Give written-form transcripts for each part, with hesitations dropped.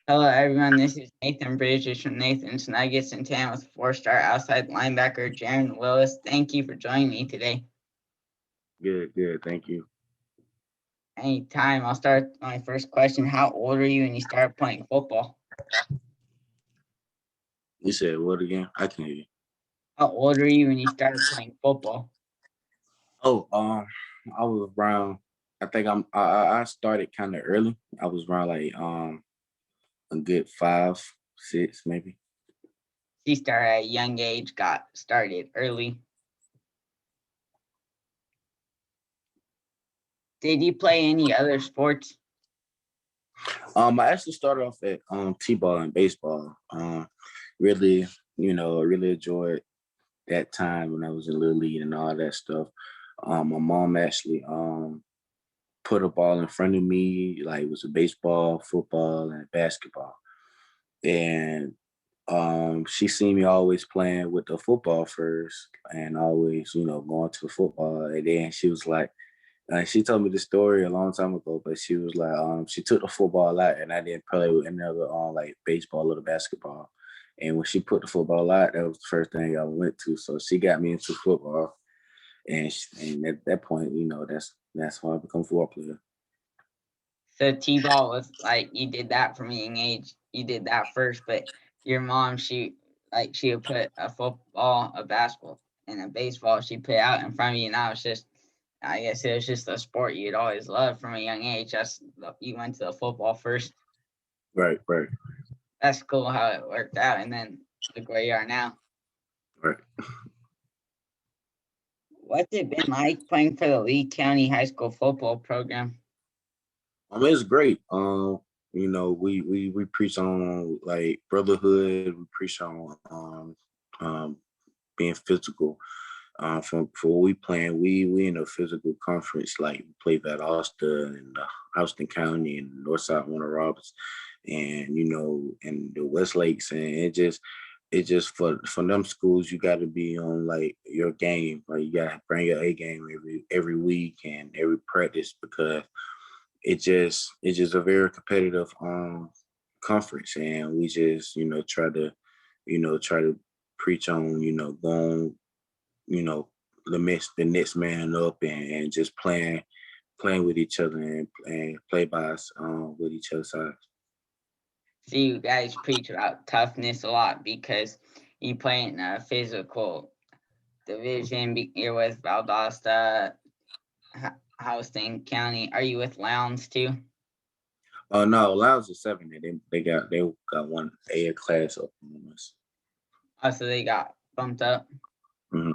Hello, everyone. This is Nathan Bridges from Nathan's Nuggets and 10 with four-star outside linebacker Jaron Willis. Thank you for joining me today. Good, good. Thank you. Anytime. I'll start with my first question. How old are you when you started playing football? You said what again? I can hear you. How old are you when you started playing football? Oh, I was around. I think I started kind of early. I was around like a good 5, 6 maybe. You started at a young age, got started early. Did you play any other sports? I actually started off at t-ball and baseball. Really, I really enjoyed that time when I was in Little League and all that stuff. My mom actually put a ball in front of me, like it was a baseball, football, and basketball. And she seen me always playing with the football first and always, going to the football. And then she was like, she told me the story a long time ago, but she was like, she took the football out and I didn't play with any other like baseball or the basketball. And when she put the football out, that was the first thing I went to. So she got me into football. And at that point, that's why I become a football player. So T-ball was like you did that from a young age. You did that first, but your mom, she would put a football, a basketball, and a baseball. She put out in front of you. Now it's just, I guess it was just a sport you'd always loved from a young age. You went to the football first. Right, right, That's cool how it worked out, and then look where you are now. right. What's it been like playing for the Lee County High School football program? It's great. We preach on like brotherhood. We preach on being physical. For what we playing, we in a physical conference. Like we play Valdosta and Houston County and Northside Warner Robins, and and the West Lakes, and it just for them schools you got to be on like your game. Like you got to bring your A game every week and every practice because it's just a very competitive conference, and we just try to preach on going the next man up, and just playing with each other, and play by us with each other's sides. See, you guys preach about toughness a lot because you play in a physical division. You're with Valdosta, Houston County. Are you with Lowndes too? Oh no, Lions are 7. They got one A class up on us. Oh, so they got bumped up Hmm.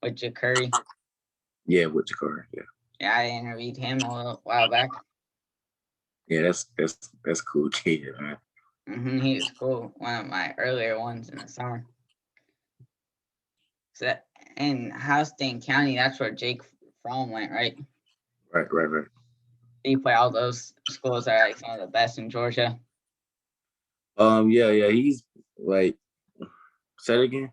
with Curry. Yeah, with the car. Yeah, Yeah, I interviewed him a little while back. yeah. That's cool kid, man. He was cool. One of my earlier ones in the summer. So in Houston County, that's where Jake Fromm went, right? Right, right, right. He play all those schools that are like some of the best in Georgia. Yeah, yeah. He's like, say it again.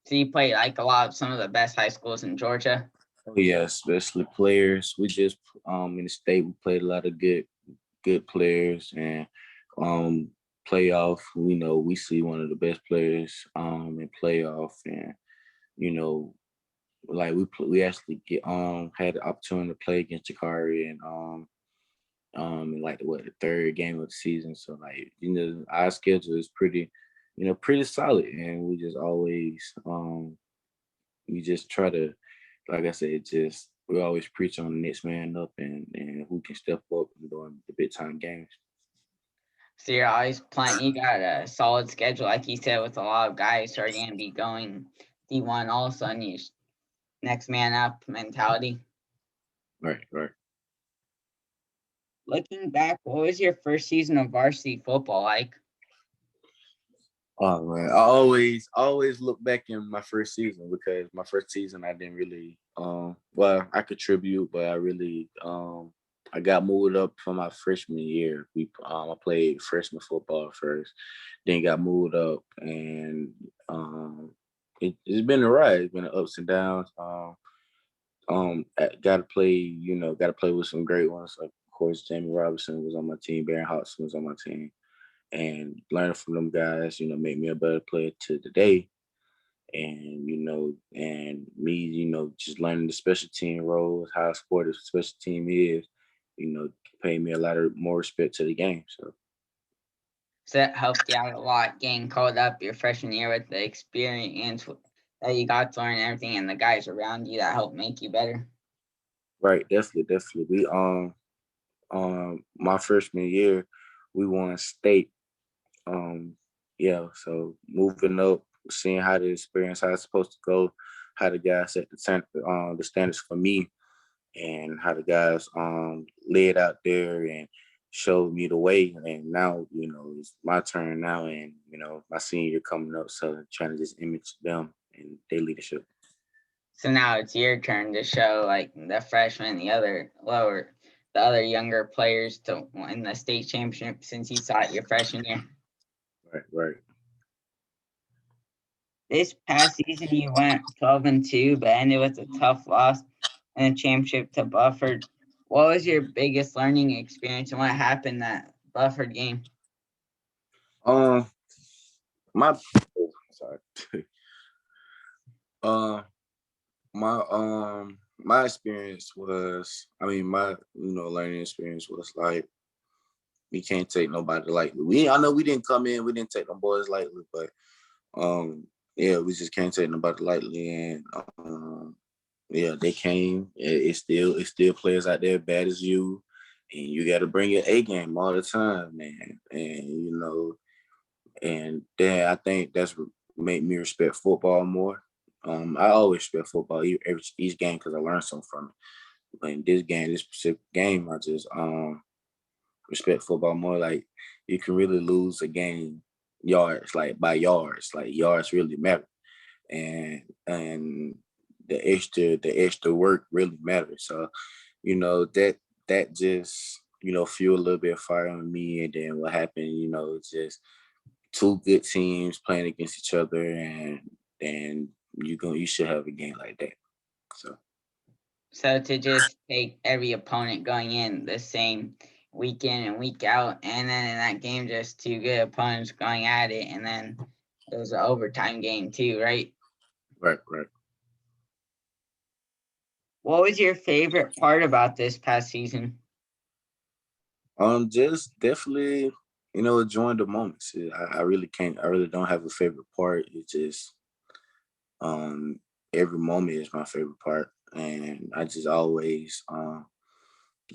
So you play like a lot of some of the best high schools in Georgia. Oh yeah, especially players. We just in the state we played a lot of good players, and um playoff. We know we see one of the best players in playoff, and you know we actually get had the opportunity to play against Jakari, and in like the third game of the season. So like our schedule is pretty solid, and we just always we just try to, like I said, just we always preach on the next man up, and who can step up during the big time games. So you're always playing. You got a solid schedule, like you said, with a lot of guys who are going to be going D1. All of a sudden, you next man up mentality. Right, right. Looking back, what was your first season of varsity football like? Oh man, I always look back in my first season, because my first season I didn't really well, I contribute, but I got moved up for my freshman year. I played freshman football first, then got moved up, and it's been a ride. It's been ups and downs. Got to play with some great ones. Of course, Jamie Robinson was on my team, Baron Hodgson was on my team, and learning from them guys, make me a better player to today. And and me, just learning the special team roles, how important the special team is, paid me a lot of more respect to the game. So So that helped you out a lot getting called up your freshman year with the experience that you got to learn and everything and the guys around you that helped make you better. right, definitely. We my freshman year, we won state. Um, yeah, so moving up, seeing how the experience, how it's supposed to go, how the guys set the standards for me, and how the guys led out there and showed me the way. And now, it's my turn now, and my senior year coming up, so trying to just image them and their leadership. So now it's your turn to show like the freshmen, the other younger players to win the state championship since you saw it your freshman year. Right, right. This past season you went 12-2, but ended with a tough loss in the championship to Bufford. What was your biggest learning experience and what happened that Bufford game? Um, my sorry. uh, my experience was, my learning experience was like, we can't take nobody lightly. I know we didn't come in, we didn't take them boys lightly, but yeah, we just can't take nobody lightly. And yeah, they came. It's still players out there bad as you, and you got to bring your A game all the time, man. And and then I think that's what made me respect football more. I always respect football each game because I learned something from it. But in this specific game, I just respect football more. Like, you can really lose a game yards, like by yards. Like, yards really matter, and the extra work really matters. So, that just fuel a little bit of fire on me. And then what happened, it's just two good teams playing against each other, and you should have a game like that. So So to just take every opponent going in the same week in and week out, and then in that game, just two good opponents going at it, and then it was an overtime game too, right? right, right. What was your favorite part about this past season? Just definitely, enjoying the moments. I really can't. I really don't have a favorite part. It's just um every moment is my favorite part, and I just always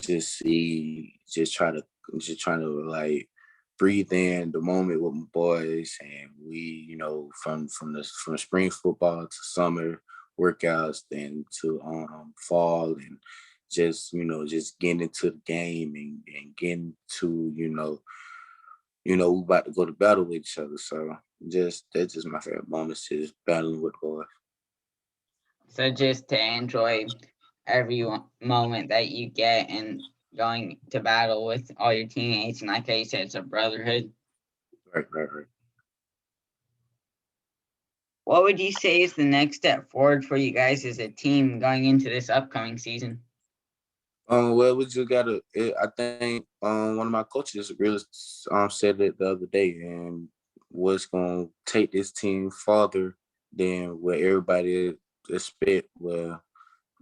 just trying to like breathe in the moment with my boys. And we, from spring football to summer workouts, then to fall, and just getting into the game, and getting to we about to go to battle with each other. So just that's just my favorite moments, is battling with boys. So just to enjoy every moment that you get and going to battle with all your teammates, and like I said, it's a brotherhood. Right, right, right. What would you say is the next step forward for you guys as a team going into this upcoming season? Well, we just gotta. I think one of my coaches really said it the other day, and what's gonna take this team farther than what everybody expect. Well,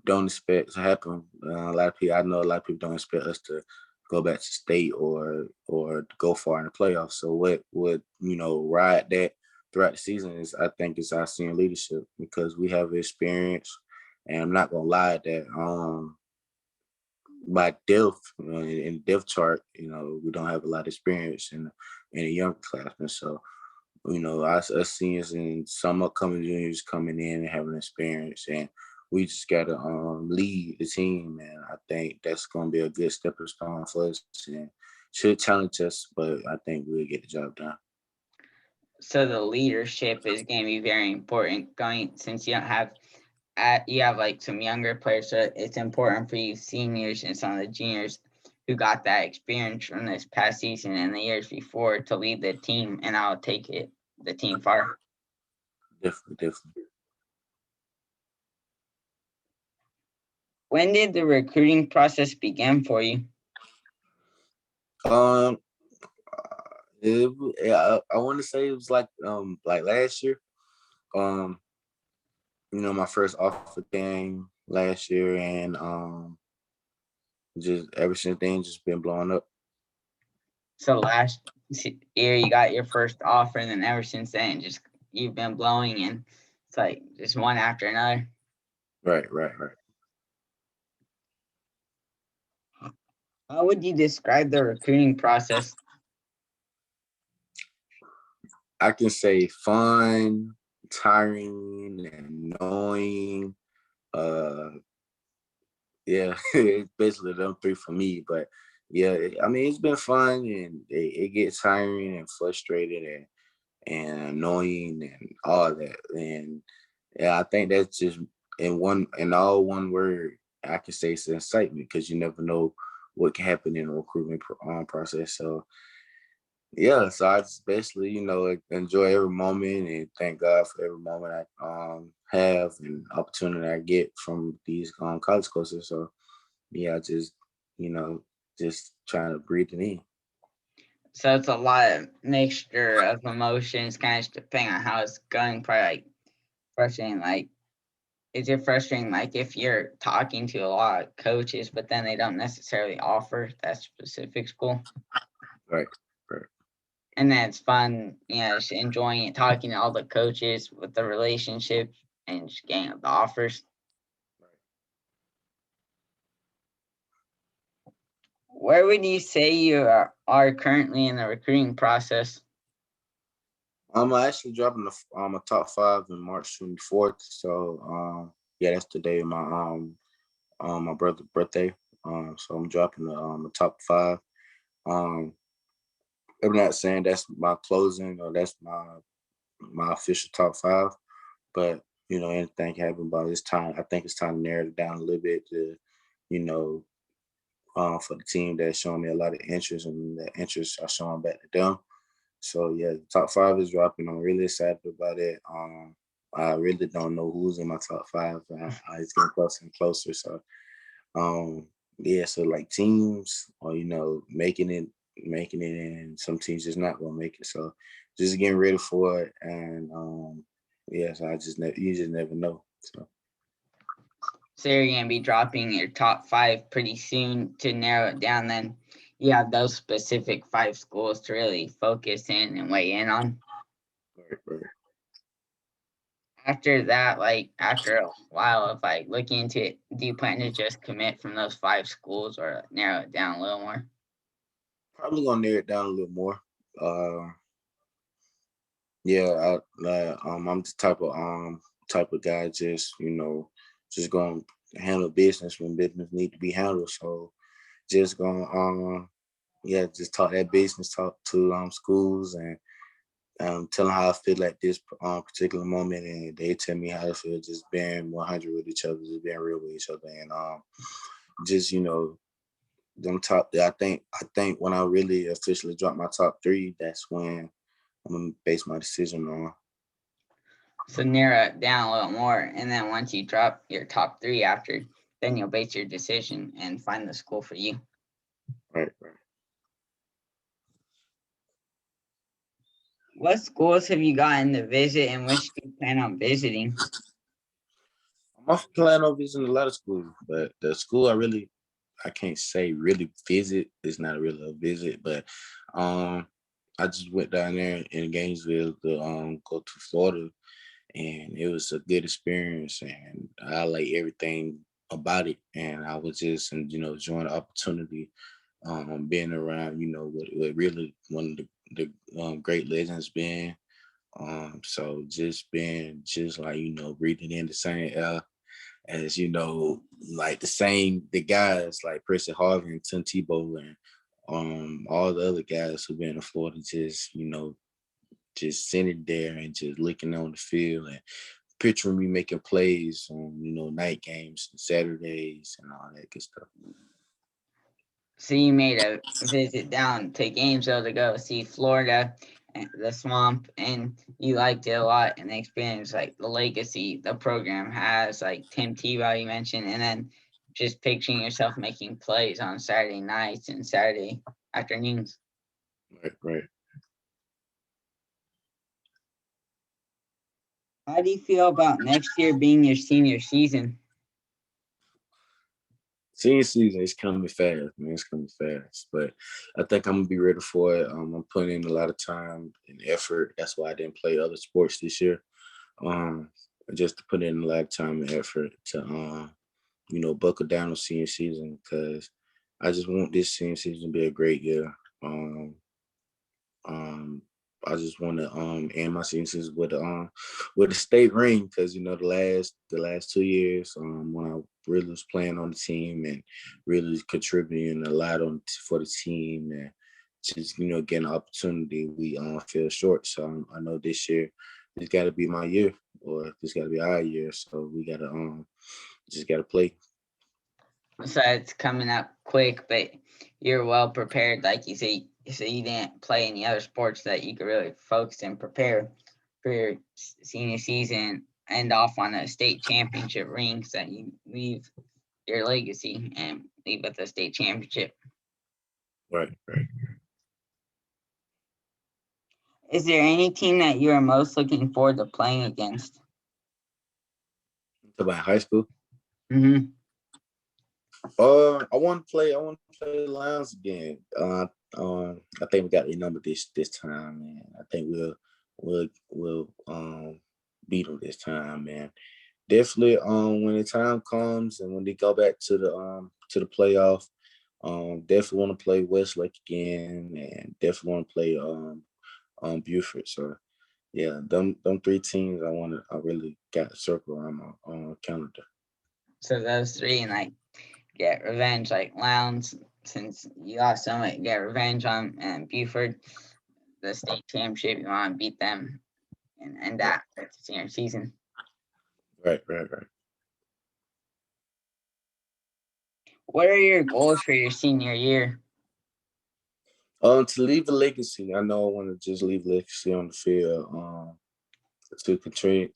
don't expect to happen. A lot of people, I know a lot of people don't expect us to go back to state or to go far in the playoffs. So what would ride that throughout the season is, I think, is our senior leadership, because we have experience. And I'm not gonna lie that by depth, in depth chart, we don't have a lot of experience in a young classmen. So, us seniors and some upcoming juniors coming in and having experience, and we just gotta lead the team. And I think that's gonna be a good stepping stone for us, and should challenge us, but I think we'll get the job done. So the leadership is going to be very important going since you don't have you have like some younger players, so it's important for you seniors and some of the juniors who got that experience from this past season and the years before to lead the team, and I'll take it the team far. Definitely, definitely. When did the recruiting process begin for you? Um, I want to say it was like last year. Um, my first offer game last year, and just ever since then, just been blowing up. So last year you got your first offer, and then ever since then, just you've been blowing, and it's like just one after another. Right, right, right. How would you describe the recruiting process? I can say fun, tiring, and annoying. Uh, yeah, it's basically them three for me. But yeah, I mean, it's been fun, and it gets tiring and frustrated and annoying and all that. And yeah, I think that's just in all one word. I can say it's excitement because you never know what can happen in a recruitment process. So yeah, so I just basically, enjoy every moment and thank God for every moment I have and opportunity I get from these college courses. So yeah, I just, you know, just trying to breathe it in. So it's a lot of mixture of emotions, kind of depending on how it's going. Probably like frustrating. Like, is it frustrating? Like if you're talking to a lot of coaches, but then they don't necessarily offer that specific school, Right, right. and then it's fun, just enjoying it, talking to all the coaches with the relationships and just getting the offers. Where would you say you are currently in the recruiting process? I'm actually dropping a top five in March 24th. So yeah, that's the day of my brother's birthday. So I'm dropping the top five. Um, I'm not saying that's my closing or that's my official top five, but anything can happen by this time. I think it's time to narrow it down a little bit to, you know, for the team that's showing me a lot of interest and the interest are showing back to them. So yeah, the top five is dropping. I'm really excited about it. I really don't know who's in my top five. It's getting closer and closer. So yeah, so like teams or making it, and some teams just not gonna make it. So just getting ready for it, and yeah, so you just never know. So So you're going to be dropping your top five pretty soon to narrow it down. Then you have those specific five schools to really focus in and weigh in on. right, right. After that, like after a while of like looking into it, do you plan to just commit from those five schools or narrow it down a little more? Probably gonna narrow it down a little more. Uh, yeah, I'm the type of guy just gonna handle business when business need to be handled. So just gonna yeah, just talk that business talk to schools and tell them how I feel at this particular moment, and they tell me how to feel. Just being 100 with each other, just being real with each other, and just them top. I think when I really officially drop my top three, that's when I'm gonna base my decision on. So narrow it down a little more. And then once you drop your top three after, then you'll base your decision and find the school for you. Right, right. What schools have you gotten to visit and which do you plan on visiting? I'm planning on visiting a lot of schools, but the school I can't say really visit. It's not really a visit, but um, I just went down there in Gainesville to go to Florida, and it was a good experience, and I like everything about it. And I was just, enjoying the opportunity, being around, what really one of the great legends been. So just being just like breathing in the same air as like the guys like Preston Harvey and Tim Tebow and all the other guys who've been in Florida, just sitting there and just looking on the field and picturing me making plays on night games and Saturdays and all that good stuff. So you made a visit down to Gainesville to go see Florida, and the swamp, and you liked it a lot and the experience, like the legacy the program has, like Tim Tebow you mentioned, and then just picturing yourself making plays on Saturday nights and Saturday afternoons. Right, right. How do you feel about next year being your senior season? Senior season is coming fast, man. It's coming fast, but I think I'm gonna be ready for it. I'm putting in a lot of time and effort. That's why I didn't play other sports this year. Um, just to put in a lot of time and effort to buckle down on senior season because I just want this senior season to be a great year. Um, um, I just want to end my senior season with a state ring because the last 2 years when I really was playing on the team and really contributing a lot for the team and just getting an opportunity, we fell short. So I know this year it's got to be my year or it's got to be our year. So we gotta just gotta play. So it's coming up quick, but you're well prepared. Like you say, so you didn't play any other sports that you could really focus and prepare for your senior season, end off on a state championship ring so that you leave your legacy and leave with a state championship. Right, right. Is there any team that you are most looking forward to playing against? About high school. Mm-hmm. I want to play. I want to play Lions again. I think we got a number this time, man. I think we'll beat them this time, man. Definitely. When the time comes and when they go back to the playoff, definitely want to play Westlake again, and definitely want to play Buford. So yeah, them three teams I really got to circle around my calendar. So those three and like get revenge, like Lowndes, since you lost so much, get revenge on and Buford, the state championship. You want to beat them and end Right, that with the senior season. right, right, right. What are your goals for your senior year? To leave a legacy, I know I want to just leave legacy on the field. To contribute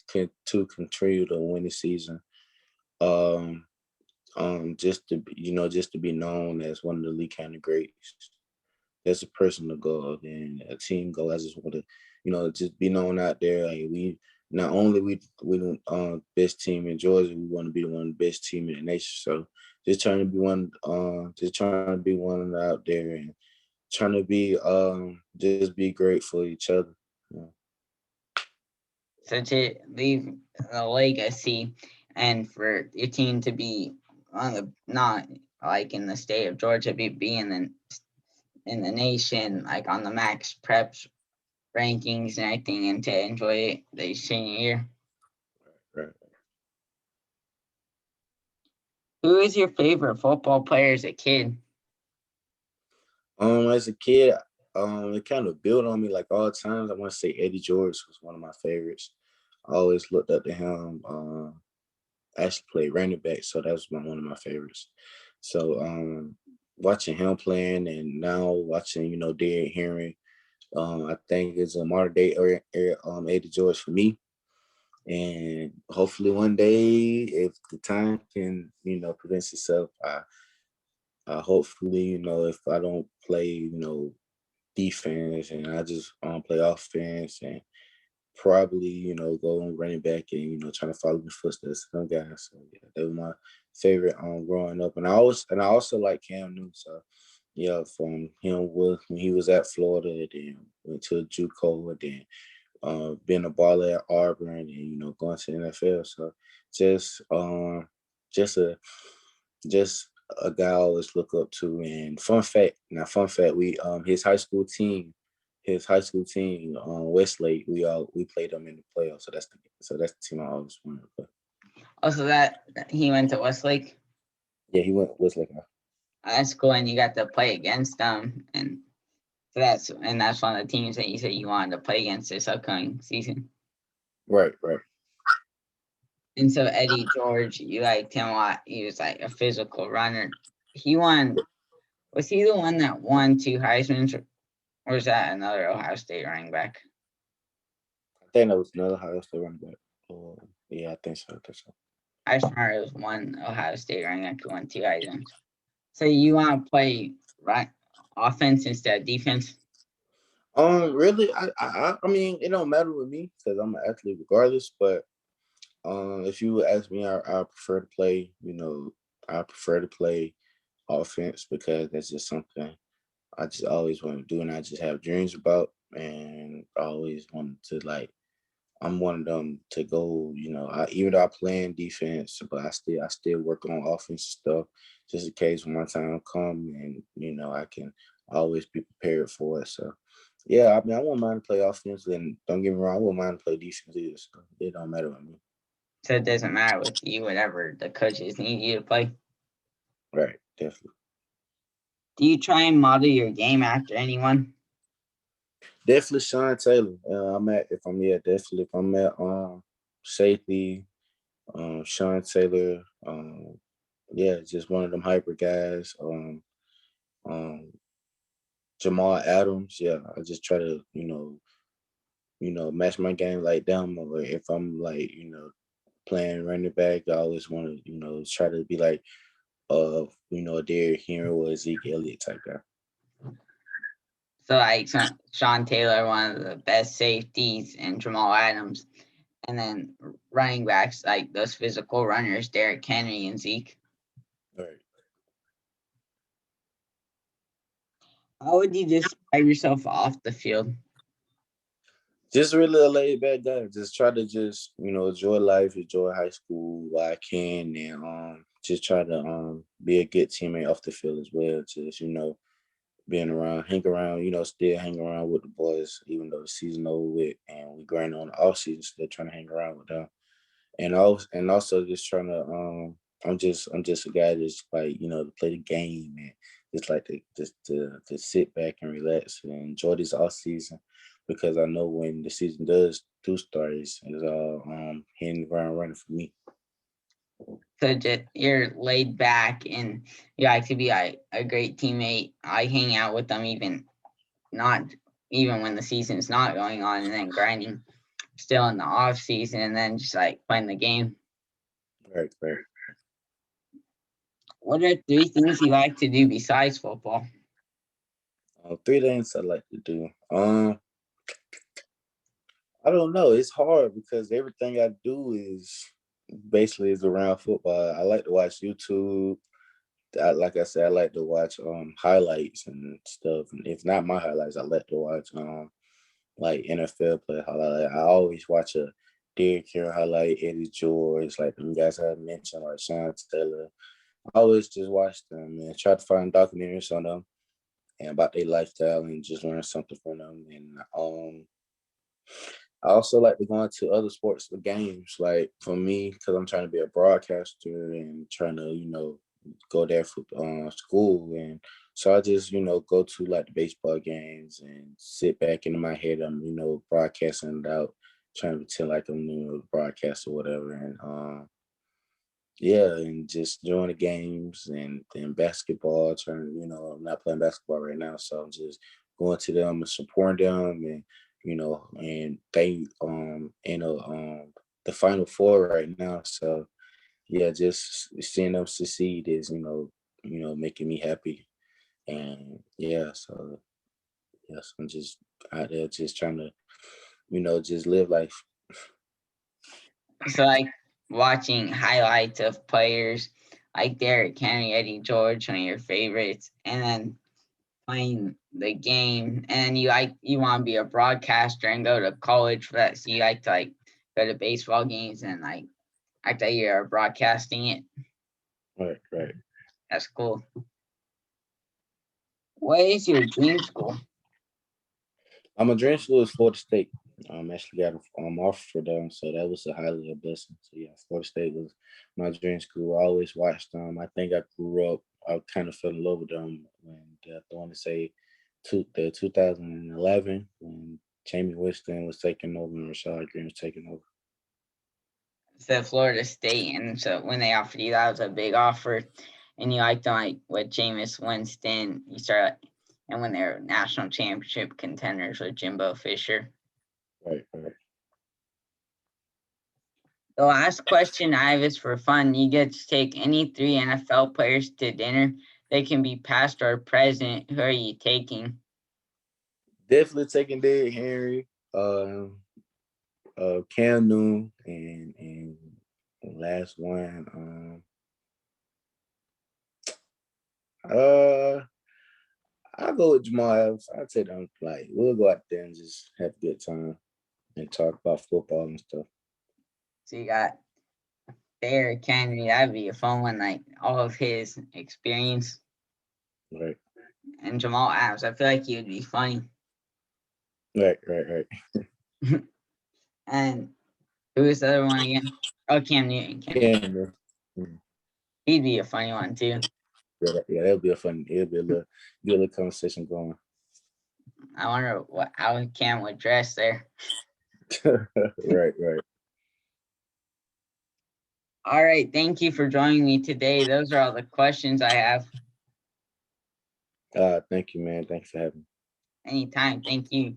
to win the season. Um, just to just to be known as one of the Lee County greats. That's a personal goal and a team goal. I just want to, just be known out there. Like we not only we the best team in Georgia, we want to be one of the best team in the nation. So just trying to be one out there and trying to be just be great for each other. You know? So to leave a legacy and for your team to be on the not like in the state of Georgia, be in the nation, like on the max preps rankings and everything, and to enjoy it the senior year. Right. Who is your favorite football player as a kid? As a kid, it kind of built on me like all times. I want to say Eddie George was one of my favorites. I always looked up to him. Actually played running back, so that was one of my favorites. So watching him playing and now watching, Derrick Henry, I think it's a modern day Eddie George for me. And hopefully one day, if the time can, presents itself, hopefully, if I don't play, defense and I just play offense and probably, go on running back and, trying to follow the footsteps of some guys. So yeah, that was my favorite growing up. And I also like Cam Newton. So yeah, from him when he was at Florida, then went to JUCO, and then being a baller at Auburn and going to the NFL. So just just a just a guy I always look up to. And fun fact, we his high school team, Westlake, we played them in the playoffs. So that's the team I always wanted to play. Also, that he went to Westlake. Yeah, he went Westlake. That's cool, and you got to play against them, and so that's one of the teams that you said you wanted to play against this upcoming season. Right, right. And so Eddie George, you liked him a lot. He was like a physical runner. He won. Was he the one that won two Heisman's, or was that another Ohio State running back? I think that was another Ohio State running back. Yeah, I think so. I just remember it was one Ohio State running back who won two Heisman's. So you want to play right offense instead of defense? Really, I mean, it don't matter with me because I'm an athlete regardless. But if you would ask me, I prefer to play. I prefer to play offense because that's just something I just always want to do, and I just have dreams about, and I always wanted to like. I'm one of them to go. Even though I play in defense, but I still work on offense stuff just in case when my time come, and I can always be prepared for it. So yeah, I mean, I won't mind to play offense, and don't get me wrong, I won't mind to play defense either. So it don't matter with me. So it doesn't matter with you, whatever the coaches need you to play. Right, definitely. Do you try and model your game after anyone? Definitely Sean Taylor. Definitely if I'm at safety, Sean Taylor, yeah, just one of them hyper guys. Um, Jamal Adams, yeah, I just try to, match my game like them. Or if I'm like, playing running back, I always want to, try to be like, a Derrick Henry or Zeke Elliott type guy. So like Sean Taylor, one of the best safeties, and Jamal Adams, and then running backs like those physical runners, Derrick Henry and Zeke. Right. How would you describe yourself off the field? Just really a laid back guy. Just try to just enjoy life, enjoy high school while I can, and just try to be a good teammate off the field as well. Just being around, hang around, still hang around with the boys, even though the season over with, and we grind on the off season, still trying to hang around with them, and also just trying to I'm just a guy that's like to play the game and just like to sit back and relax and enjoy this off season because I know when the season do start, it's all hitting the ground running for me. So just you're laid back and you like to be like a great teammate. I hang out with them not even when the season's not going on, and then grinding still in the off season, and then just like playing the game. Right, right. What are three things you like to do besides football? Three things I like to do. I don't know. It's hard because everything I do is around football. I like to watch YouTube. Like I said, I like to watch highlights and stuff. And if not my highlights, I like to watch like NFL play highlight. I always watch a Derrick Henry highlight, Eddie George, like them guys I mentioned, like Sean Taylor. I always just watch them and try to find documentaries on them and about their lifestyle and just learn something from them. And I also like to go into other sports games. Like for me, because I'm trying to be a broadcaster and trying to, go there for school. And so I just, go to like the baseball games and sit back in my head. I'm, broadcasting it out, trying to pretend like I'm, the broadcaster or whatever. And yeah, and just join the games and then basketball. I'm not playing basketball right now, so I'm just going to them and supporting them, and and they in the Final Four right now. So yeah, just seeing them succeed is making me happy, and yeah, so yes, I'm just out there just trying to just live life. So like watching highlights of players like Derrick Henry, Eddie George, one of your favorites, and then playing the game, and you want to be a broadcaster and go to college for that. So you like to like go to baseball games and like act like you're broadcasting it. Right, right. That's cool. What is your dream school? I'm a dream school is Florida State. Actually got an offer for them, so that was a highly a blessing. So yeah, Florida State was my dream school. I always watched them. I think I grew up. I kind of fell in love with them when I want to say the 2011 when Jamie Winston was taking over and Rashad Green was taking over. So Florida State, and so when they offered you, that was a big offer, and you liked them like with Jameis Winston. You start, and when they're national championship contenders with Jimbo Fisher. Right, right. The last question I have is for fun. You get to take any three NFL players to dinner. They can be past or present. Who are you taking? Definitely taking Derrick Henry, Cam Newton, and the last one. I'll go with Jamal Adams. I'll take them. Like, we'll go out there and just have a good time and talk about football and stuff. So you got Derrick Henry. That'd be a fun one. Like all of his experience. Right, And Jamal Adams. I feel like he would be funny. right. And who was the other one again? Oh, Cam Newton. Cam Newton. Yeah, yeah, He'd be a funny one too. that'll be a fun. It'll be a little good little conversation going. I wonder how Cam would dress there. Right. All right. Thank you for joining me today. Those are all the questions I have. Thank you, man. Thanks for having me. Anytime. Thank you.